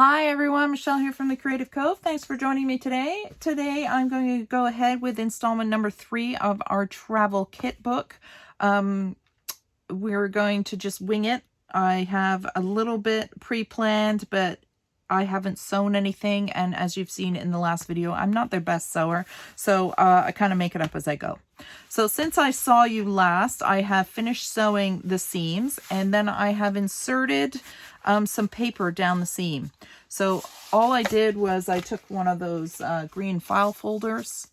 Hi everyone, Michelle here from the Creative Cove. Thanks for joining me today. Today I'm going to go ahead with installment number 3 of our travel kit book. We're going to just wing it. I have a little bit pre-planned, but I haven't sewn anything, and as you've seen in the last video, I'm not their best sewer, so I kind of make it up as I go. So since I saw you last, I have finished sewing the seams, and then I have inserted some paper down the seam. So all I did was I took one of those green file folders.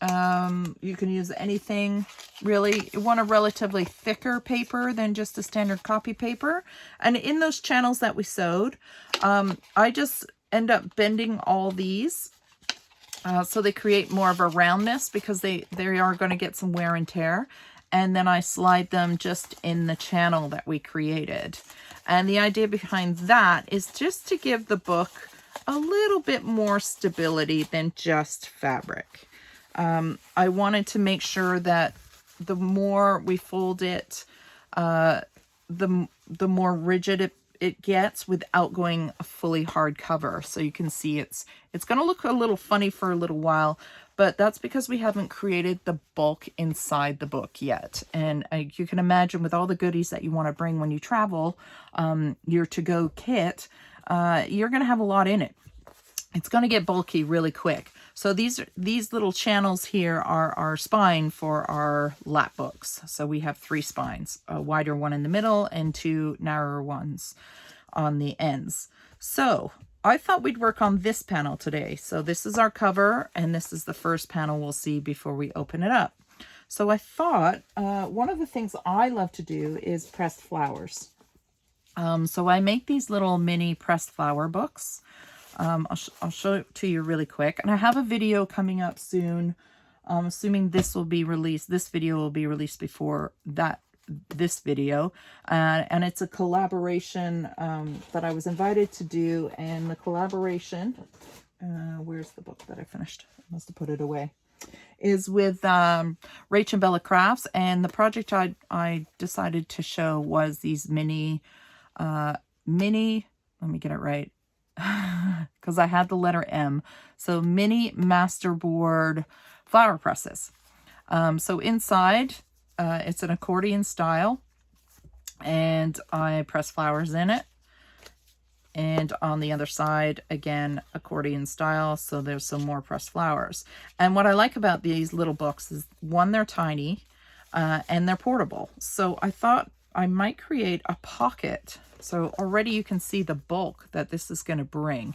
You can use anything really. You want a relatively thicker paper than just a standard copy paper. And in those channels that we sewed, I just end up bending all these so they create more of a roundness, because they are going to get some wear and tear. And then I slide them just in the channel that we created. And the idea behind that is just to give the book a little bit more stability than just fabric. I wanted to make sure that the more we fold it, the more rigid it gets without going a fully hard cover. So you can see it's going to look a little funny for a little while, but that's because we haven't created the bulk inside the book yet. And you can imagine, with all the goodies that you want to bring when you travel, your to-go kit, you're going to have a lot in it. It's going to get bulky really quick. So these little channels here are our spine for our lap books. So we have 3 spines, a wider one in the middle and 2 narrower ones on the ends. So I thought we'd work on this panel today. So this is our cover, and this is the first panel we'll see before we open it up. So I thought one of the things I love to do is pressed flowers. So I make these little mini pressed flower books. I'll show it to you really quick. And I have a video coming up soon. Assuming this will be released, this video will be released before this video. And it's a collaboration that I was invited to do. And the collaboration, where's the book that I finished? I must have put it away. Is with Rach and Bella Crafts. And the project I decided to show was these mini, let me get it right, because I had the letter M. So mini masterboard flower presses. So inside, it's an accordion style, and I press flowers in it. And on the other side, again, accordion style, so there's some more pressed flowers. And what I like about these little books is, one, they're tiny, and they're portable. So I thought I might create a pocket. So already you can see the bulk that this is going to bring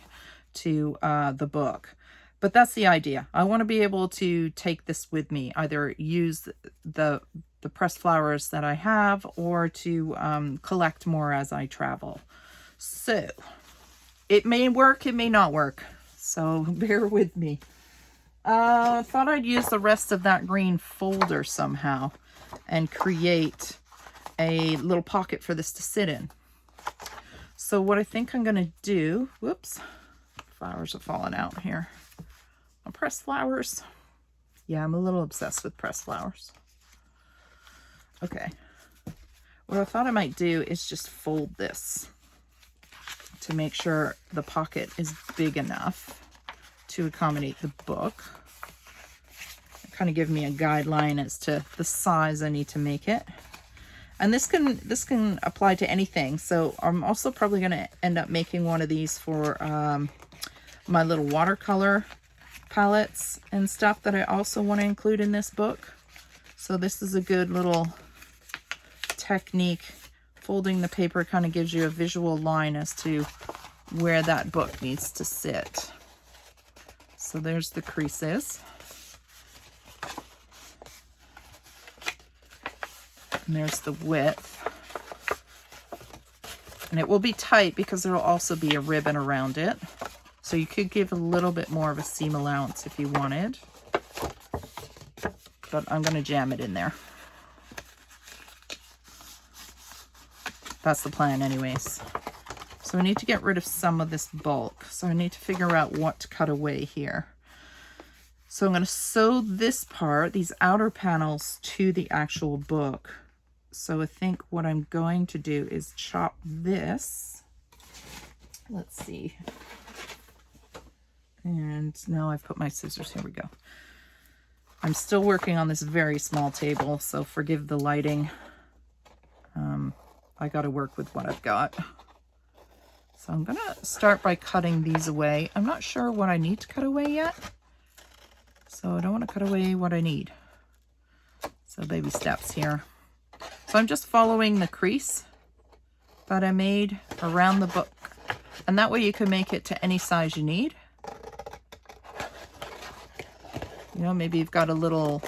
to the book. But that's the idea. I want to be able to take this with me, either use the pressed flowers that I have, or to collect more as I travel. So it may work, it may not work. So bear with me. I thought I'd use the rest of that green folder somehow and create a little pocket for this to sit in. So what I think I'm going to do, whoops, flowers are falling out here. I'll press flowers. Yeah, I'm a little obsessed with pressed flowers. Okay. What I thought I might do is just fold this to make sure the pocket is big enough to accommodate the book. Kind of give me a guideline as to the size I need to make it. And this can apply to anything. So I'm also probably going to end up making one of these for my little watercolor palettes and stuff that I also want to include in this book. So this is a good little technique. Folding the paper kind of gives you a visual line as to where that book needs to sit. So there's the creases. And there's the width. And it will be tight because there will also be a ribbon around it. So you could give a little bit more of a seam allowance if you wanted. But I'm going to jam it in there. That's the plan anyways. So I need to get rid of some of this bulk. So I need to figure out what to cut away here. So I'm going to sew this part, these outer panels, to the actual book. So I think what I'm going to do is chop this let's see. And now I've put my scissors. Here we go. I'm still working on this very small table, so forgive the lighting. I got to work with what I've got. So I'm going to start by cutting these away. I'm not sure what I need to cut away yet, so I don't want to cut away what I need. So baby steps here. So I'm just following the crease that I made around the book. And that way you can make it to any size you need. You know, maybe you've got a little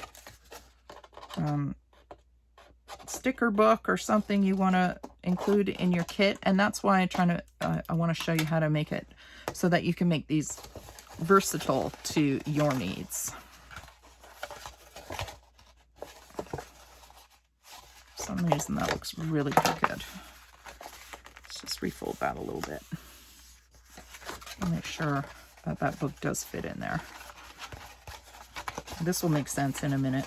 sticker book or something you want to include in your kit. And that's why I want to show you how to make it so that you can make these versatile to your needs. For some reason that looks really crooked. Let's just refold that a little bit. Make sure that that book does fit in there. This will make sense in a minute.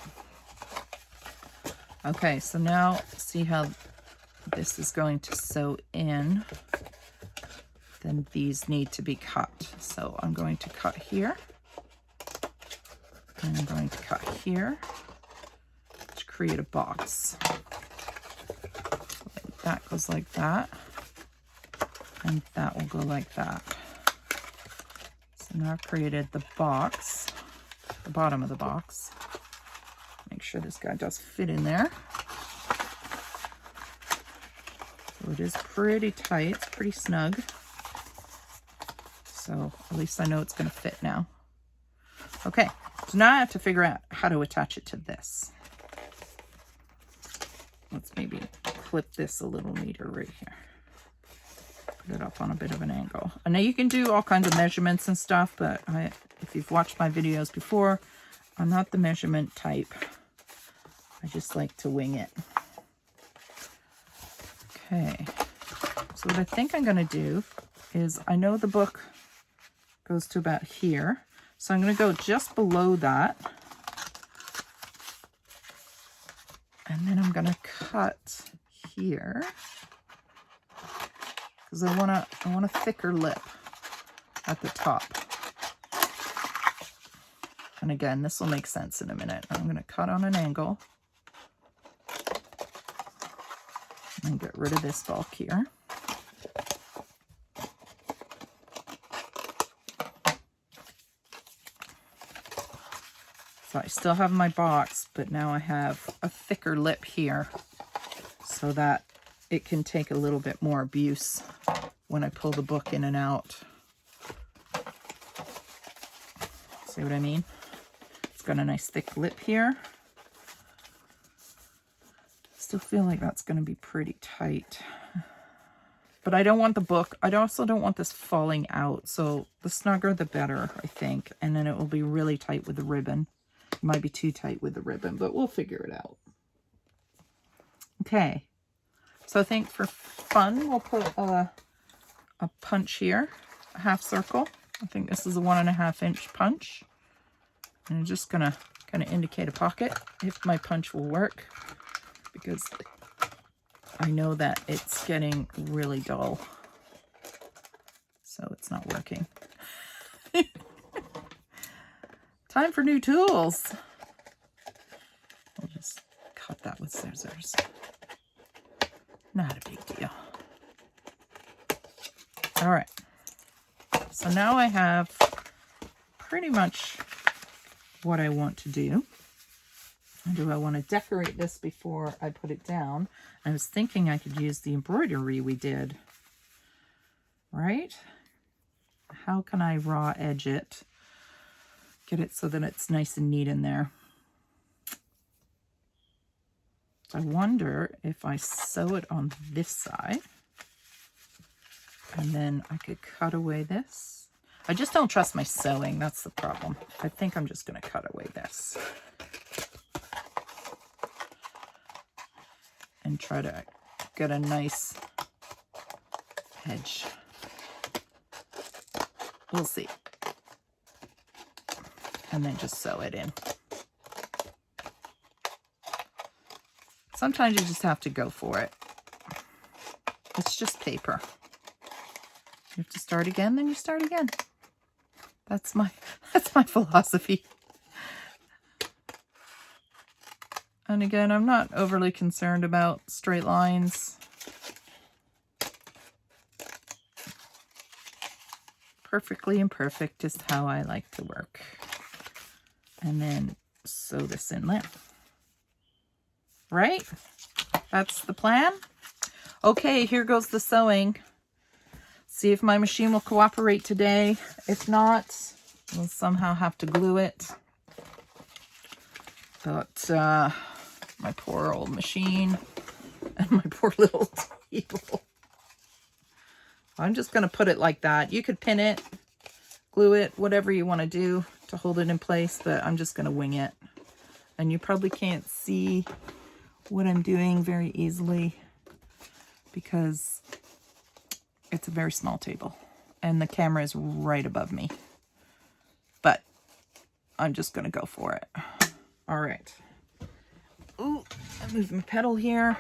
Okay, so now see how this is going to sew in. Then these need to be cut. So I'm going to cut here. And I'm going to cut here to create a box. That goes like that. And that will go like that. So now I've created the box, the bottom of the box. Make sure this guy does fit in there. So it is pretty tight, it's pretty snug. So at least I know it's going to fit now. Okay, so now I have to figure out how to attach it to this. Let's maybe clip this a little neater right here. Put it up on a bit of an angle. I know you can do all kinds of measurements and stuff, but if you've watched my videos before, I'm not the measurement type. I just like to wing it. Okay, so what I think I'm going to do is, I know the book goes to about here, so I'm going to go just below that. And then I'm going to cut here, because I want a thicker lip at the top. And again, this will make sense in a minute. I'm going to cut on an angle and get rid of this bulk here. So I still have my box, but now I have a thicker lip here so that it can take a little bit more abuse when I pull the book in and out. See what I mean? It's got a nice thick lip here. Still feel like that's going to be pretty tight. But I don't want the book, I also don't want this falling out. So the snugger the better, I think. And then it will be really tight with the ribbon. It might be too tight with the ribbon, but we'll figure it out. Okay. So I think for fun, we'll put a punch here, a half circle. I think this is a 1.5 inch punch. And I'm just gonna kind of indicate a pocket if my punch will work, because I know that it's getting really dull. So it's not working. Time for new tools. We'll just cut that with scissors. Not a big deal. All right. So now I have pretty much what I want to do. Do I want to decorate this before I put it down? I was thinking I could use the embroidery we did, right? How can I raw edge it? Get it so that it's nice and neat in there. So I wonder if I sew it on this side, and then I could cut away this. I just don't trust my sewing. That's the problem. I think I'm just going to cut away this and try to get a nice edge. We'll see. And then just sew it in. Sometimes you just have to go for it. It's just paper. You have to start again, then you start again. That's my philosophy. And again, I'm not overly concerned about straight lines. Perfectly imperfect is how I like to work. And then sew this in there. Right? That's the plan. Okay, here goes the sewing. See if my machine will cooperate today. If not, we'll somehow have to glue it. But my poor old machine and my poor little table. I'm just going to put it like that. You could pin it, glue it, whatever you want to do to hold it in place, but I'm just going to wing it. And you probably can't see what I'm doing very easily because it's a very small table and the camera is right above me. But I'm just going to go for it. All right. Ooh, I moved my pedal here.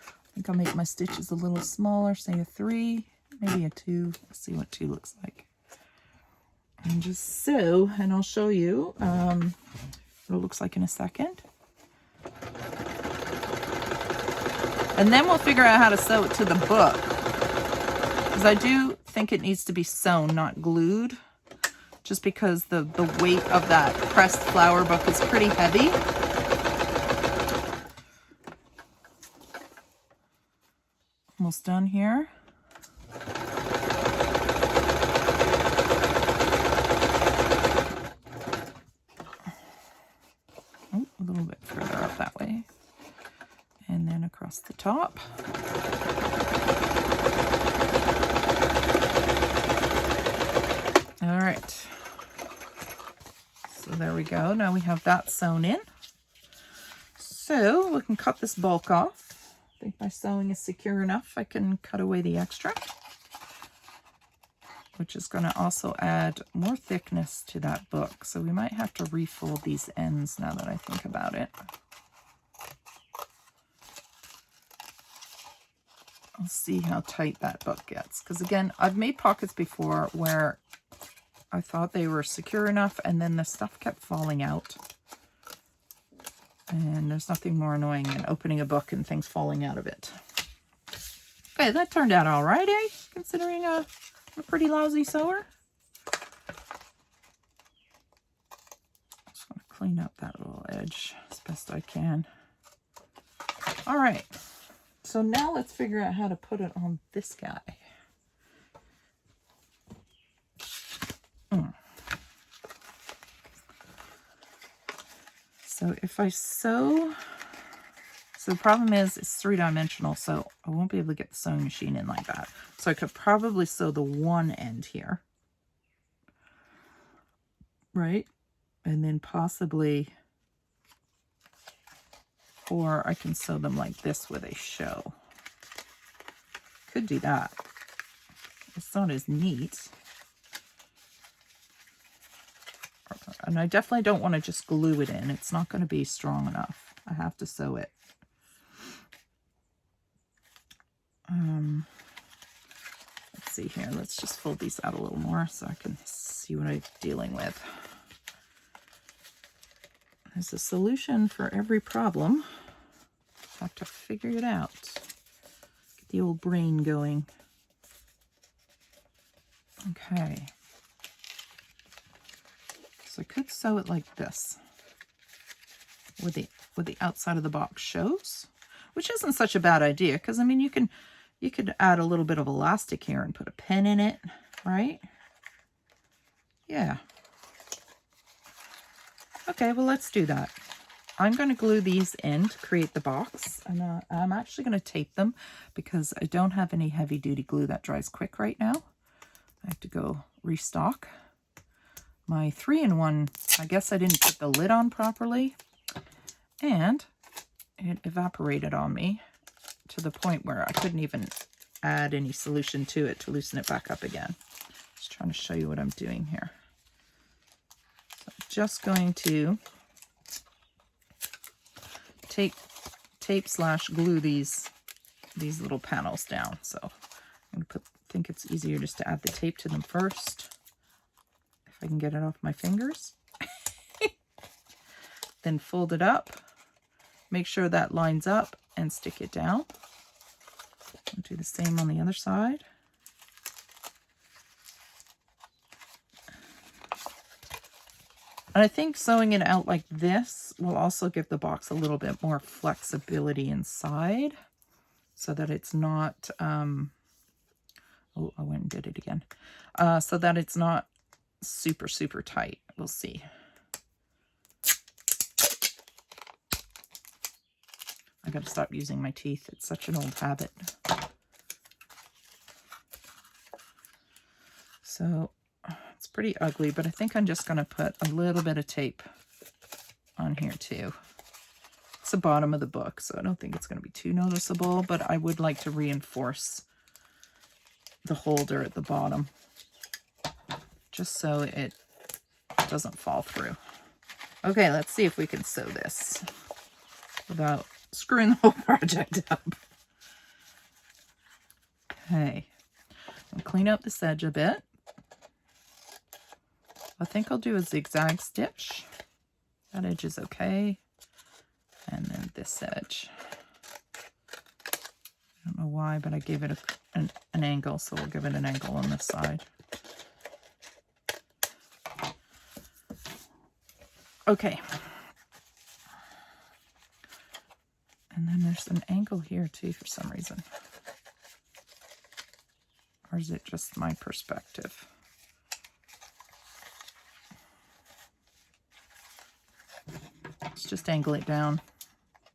I think I'll make my stitches a little smaller, say a 3, maybe a 2. Let's see what 2 looks like. And just sew, and I'll show you what it looks like in a second. And then we'll figure out how to sew it to the book. Because I do think it needs to be sewn, not glued. Just because the weight of that pressed flower book is pretty heavy. Almost done here. Oh, a little bit further up that way. And then across the top. All right. So there we go. Now we have that sewn in. So we can cut this bulk off. I think my sewing is secure enough. I can cut away the extra, which is going to also add more thickness to that book. So we might have to refold these ends now that I think about it. I'll see how tight that book gets. Because again, I've made pockets before where I thought they were secure enough and then the stuff kept falling out. And there's nothing more annoying than opening a book and things falling out of it. Okay, that turned out all right, eh? Considering a pretty lousy sewer. Just want to clean up that little edge as best I can. All right, so now let's figure out how to put it on this guy. So if I sew, so the problem is it's 3-dimensional, so I won't be able to get the sewing machine in like that. So I could probably sew the one end here, right? And then possibly, or I can sew them like this with a show. Could do that. It's not as neat. And I definitely don't want to just glue it in. It's not going to be strong enough. I have to sew it. Let's see here. Let's just fold these out a little more so I can see what I'm dealing with. There's a solution for every problem. Just have to figure it out. Get the old brain going. Okay. So I could sew it like this, with the outside of the box shows, which isn't such a bad idea because I mean you could add a little bit of elastic here and put a pin in it, right? Yeah. Okay, well let's do that. I'm going to glue these in to create the box, and I'm actually going to tape them because I don't have any heavy duty glue that dries quick right now. I have to go restock. My 3-in-1, I guess I didn't put the lid on properly, and it evaporated on me to the point where I couldn't even add any solution to it to loosen it back up again. Just trying to show you what I'm doing here. So I'm just going to tape/glue these little panels down. So I'm going to think it's easier just to add the tape to them first. If I can get it off my fingers. Then fold it up. Make sure that lines up and stick it down. I'll do the same on the other side. And I think sewing it out like this will also give the box a little bit more flexibility inside so that it's not, oh, I went and did it again. So that it's not super, super tight. We'll see. I gotta stop using my teeth. It's such an old habit. So it's pretty ugly, but I think I'm just gonna put a little bit of tape on here too. It's the bottom of the book, so I don't think it's gonna be too noticeable, but I would like to reinforce the holder at the bottom just so it doesn't fall through. Okay, let's see if we can sew this without screwing the whole project up. Okay, I'll clean up this edge a bit. I think I'll do a zigzag stitch. That edge is okay. And then this edge. I don't know why, but I gave it an angle, so we'll give it an angle on this side. Okay. And then there's an angle here too for some reason. Or is it just my perspective? Let's just angle it down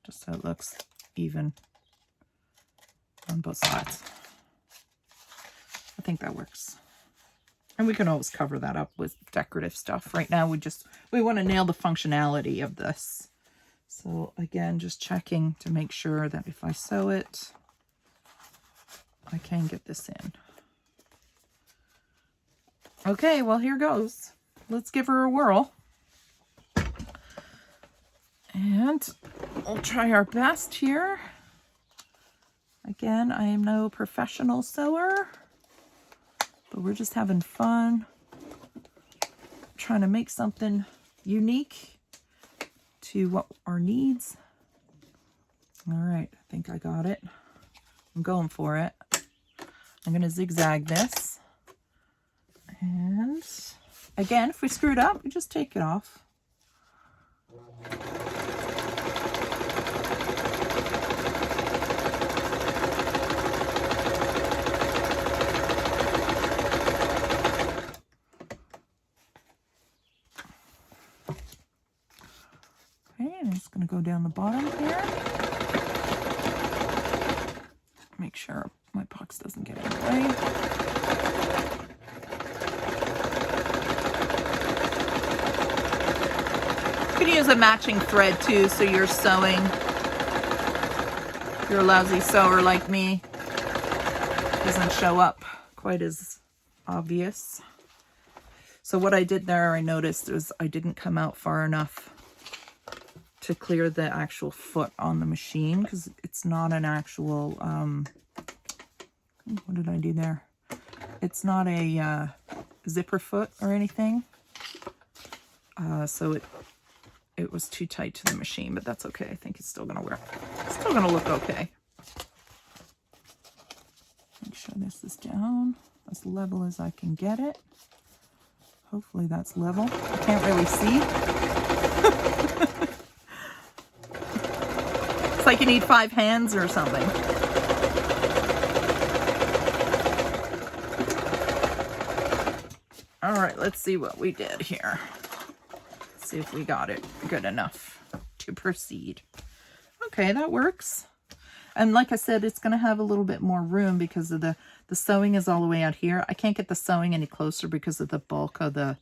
just so it looks even on both sides. I think that works. And we can always cover that up with decorative stuff. Right now we want to nail the functionality of this. So again, just checking to make sure that if I sew it, I can get this in. Okay, well, here goes. Let's give her a whirl. And we'll try our best here. Again, I am no professional sewer, but we're just having fun trying to make something unique to what our needs. All right, I think I got it. I'm going for it. I'm going to zigzag this. And again, if we screwed up, we just take it off. Okay, I'm just going to go down the bottom here. Make sure my box doesn't get in the way. You can use a matching thread too, so you're sewing. If you're a lousy sewer like me, it doesn't show up quite as obvious. So what I did there, I noticed, was I didn't come out far enough to clear the actual foot on the machine, because it's not an actual, what did I do there? It's not a zipper foot or anything. So it was too tight to the machine, but that's okay. I think it's still gonna work. It's still gonna look okay. Make sure this is down as level as I can get it. Hopefully that's level. I can't really see. It's like you need 5 hands or something. All right, let's see what we did here. See if we got it good enough to proceed. Okay, that works. And like I said, it's going to have a little bit more room because of the sewing is all the way out here. I can't get the sewing any closer because of the bulk of the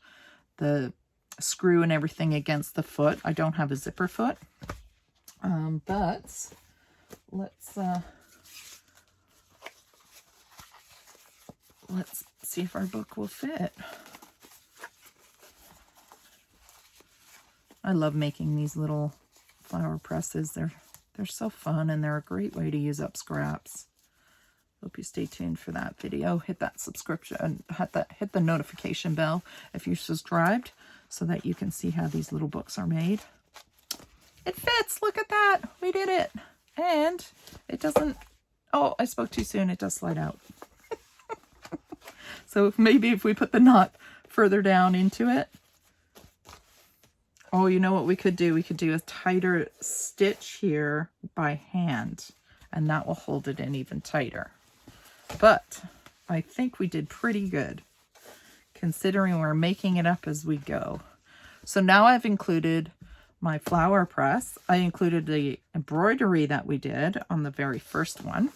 screw and everything against the foot. I don't have a zipper foot. But let's see if our book will fit. I love making these little flower presses. They're so fun, and they're a great way to use up scraps. Hope you stay tuned for that video. Hit that subscription, hit the notification bell if you're subscribed so that you can see how these little books are made. It fits. Look at that. We did it. And it doesn't, oh, I spoke too soon. It does slide out. So maybe if we put the knot further down into it. Oh, you know what we could do? We could do a tighter stitch here by hand, and that will hold it in even tighter. But I think we did pretty good considering we're making it up as we go. So now I've included my flower press. I included the embroidery that we did on the very first one.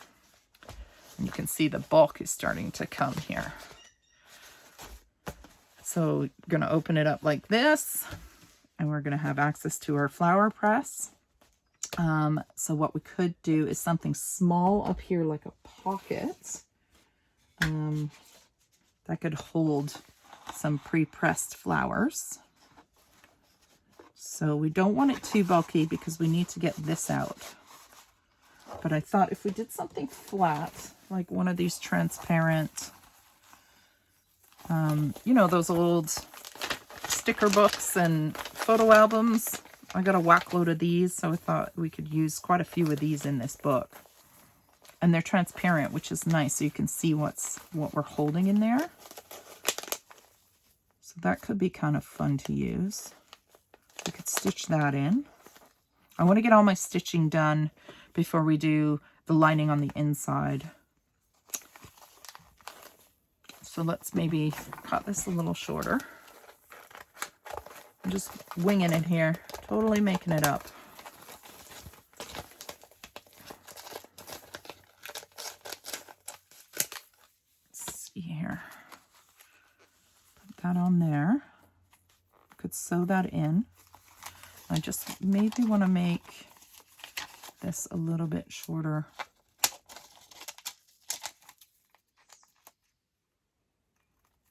And you can see the bulk is starting to come here. So we're going to open it up like this, and we're going to have access to our flower press. So what we could do is something small up here, like a pocket, that could hold some pre-pressed flowers. So we don't want it too bulky because we need to get this out. But I thought if we did something flat, like one of these transparent, you know, those old sticker books and photo albums. I got a whack load of these, so I thought we could use quite a few of these in this book. And they're transparent, which is nice, so you can see what we're holding in there. So that could be kind of fun to use. We could stitch that in. I want to get all my stitching done before we do the lining on the inside. So let's maybe cut this a little shorter. I'm just winging it here, totally making it up. Let's see here. Put that on there. Could sew that in. I just maybe want to make this a little bit shorter.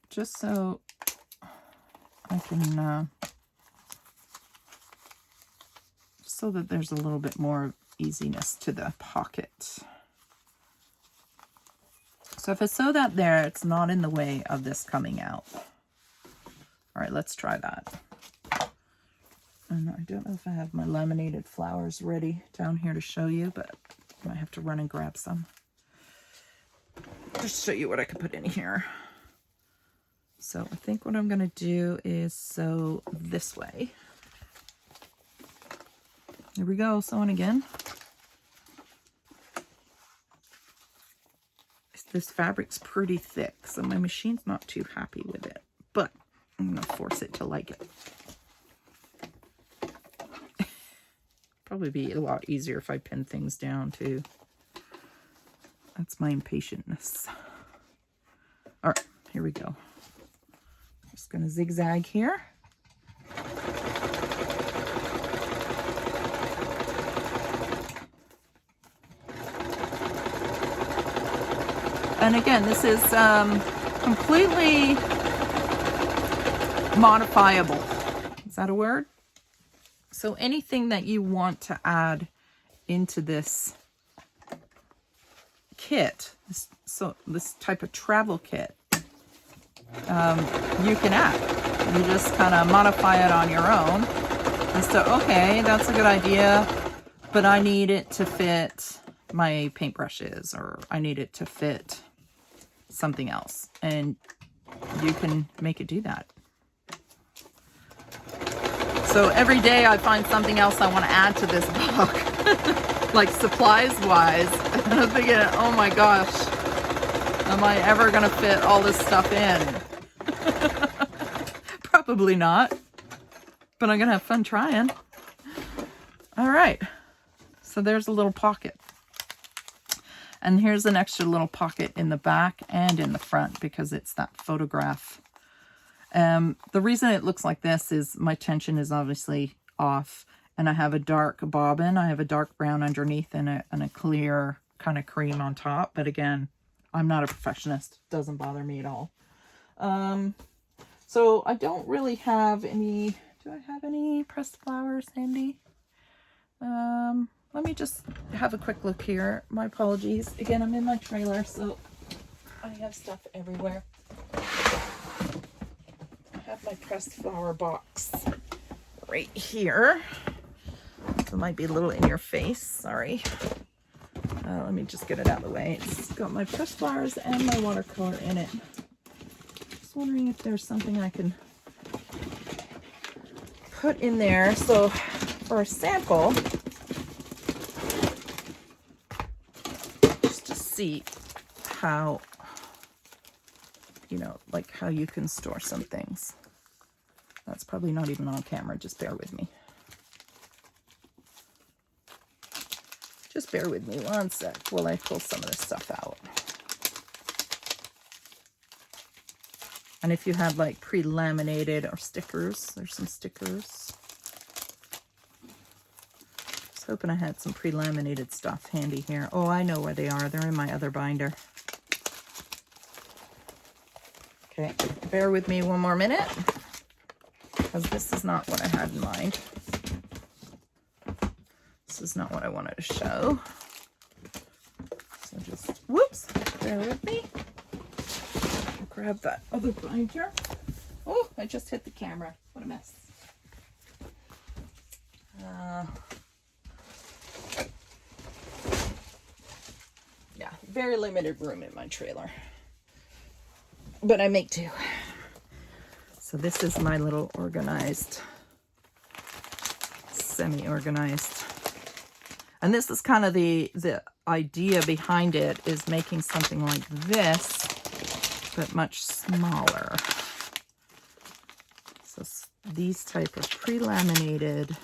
Just so I can, so that there's a little bit more easiness to the pocket. So if I sew that there, it's not in the way of this coming out. All right, let's try that. And I don't know if I have my laminated flowers ready down here to show you, but I might have to run and grab some. Just show you what I can put in here. So I think what I'm going to do is sew this way. There we go, sewing again. This fabric's pretty thick, so my machine's not too happy with it, but I'm going to force it to like it. Probably be a lot easier if I pin things down too. That's my impatientness. All right, here we go. Just going to zigzag here. And again, this is completely modifiable. Is that a word? So anything that you want to add into this kit, this type of travel kit, you can add. You just kind of modify it on your own. And so, okay, that's a good idea, but I need it to fit my paintbrushes, or I need it to fit something else. And you can make it do that. So every day I find something else I want to add to this book, like supplies-wise. And I'm thinking, oh my gosh, am I ever going to fit all this stuff in? Probably not, but I'm going to have fun trying. All right, so there's a little pocket. And here's an extra little pocket in the back and in the front because it's that photograph. The reason it looks like this is my tension is obviously off, and I have a dark bobbin. I have a dark brown underneath and a clear kind of cream on top. But again, I'm not a perfectionist. It doesn't bother me at all. So I don't really have any, do I have any pressed flowers handy? let me just have a quick look here. My apologies. Again, I'm in my trailer, so I have stuff everywhere. I have my pressed flower box right here. So it might be a little in your face, sorry. Let me just get it out of the way. It's got my pressed flowers and my watercolor in it. Just wondering if there's something I can put in there. So for a sample, just to see how, you know, like how you can store some things. That's probably not even on camera, just bear with me. Just bear with me one sec while I pull some of this stuff out. And if you have like pre-laminated or stickers, there's some stickers. I was hoping I had some pre-laminated stuff handy here. Oh, I know where they are. They're in my other binder. Okay, bear with me one more minute, because this is not what I had in mind. This is not what I wanted to show. So just, whoops, bear with me. I'll grab that other binder. Oh, I just hit the camera. What a mess. Yeah, very limited room in my trailer. But I make do. So this is my little organized, semi-organized. And this is kind of the idea behind it, is making something like this, but much smaller. So these type of pre-laminated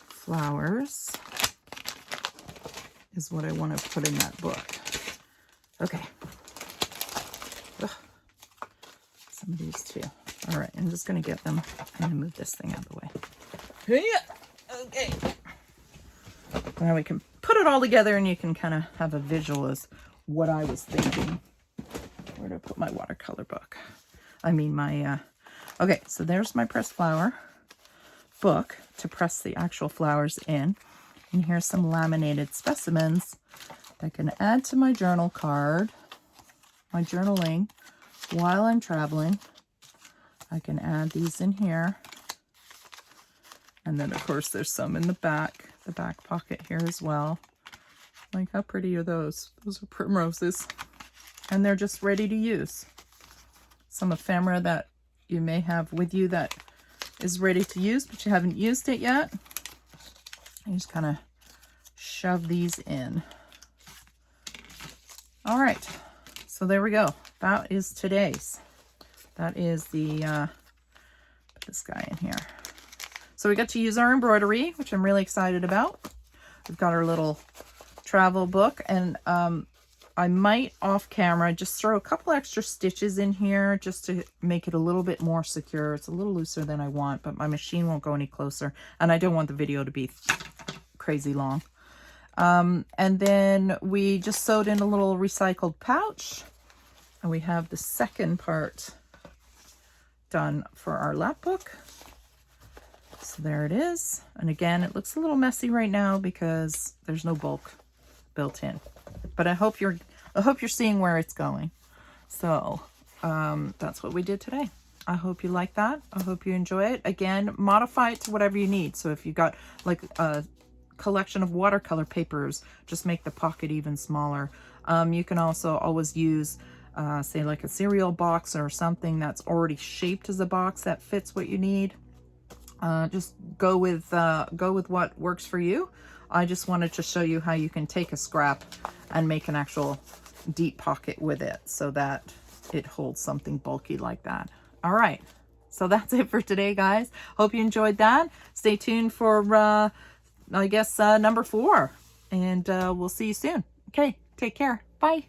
flowers is what I want to put in that book. Okay. Ugh. Some of these too. All right, I'm just going to get them. I'm going to move this thing out of the way. Yeah. Okay. Now we can put it all together and you can kind of have a visual as what I was thinking. Where do I put my watercolor book? I mean my, okay, so there's my pressed flower book to press the actual flowers in. And here's some laminated specimens that I can add to my journal card, my journaling while I'm traveling. I can add these in here. And then of course there's some in the back pocket here as well. Like, how pretty are those? Those are primroses. And they're just ready to use. Some ephemera that you may have with you that is ready to use, but you haven't used it yet. You just kind of shove these in. All right, so there we go. That is today's. That is the, put this guy in here. So we got to use our embroidery, which I'm really excited about. We've got our little travel book, and I might off camera just throw a couple extra stitches in here just to make it a little bit more secure. It's a little looser than I want, but my machine won't go any closer, and I don't want the video to be crazy long. And then we just sewed in a little recycled pouch, and we have the second part done for our lap book. So there it is. And again, it looks a little messy right now because there's no bulk built in. But I hope you're seeing where it's going. So that's what we did today. I hope you like that. I hope you enjoy it. Again, modify it to whatever you need. So if you got like a collection of watercolor papers, just make the pocket even smaller. You can also always use say like a cereal box or something that's already shaped as a box that fits what you need. Just go with what works for you. I just wanted to show you how you can take a scrap and make an actual deep pocket with it so that it holds something bulky like that. All right, so that's it for today, guys. Hope you enjoyed that. Stay tuned for I guess number 4, and we'll see you soon. Okay, take care. Bye.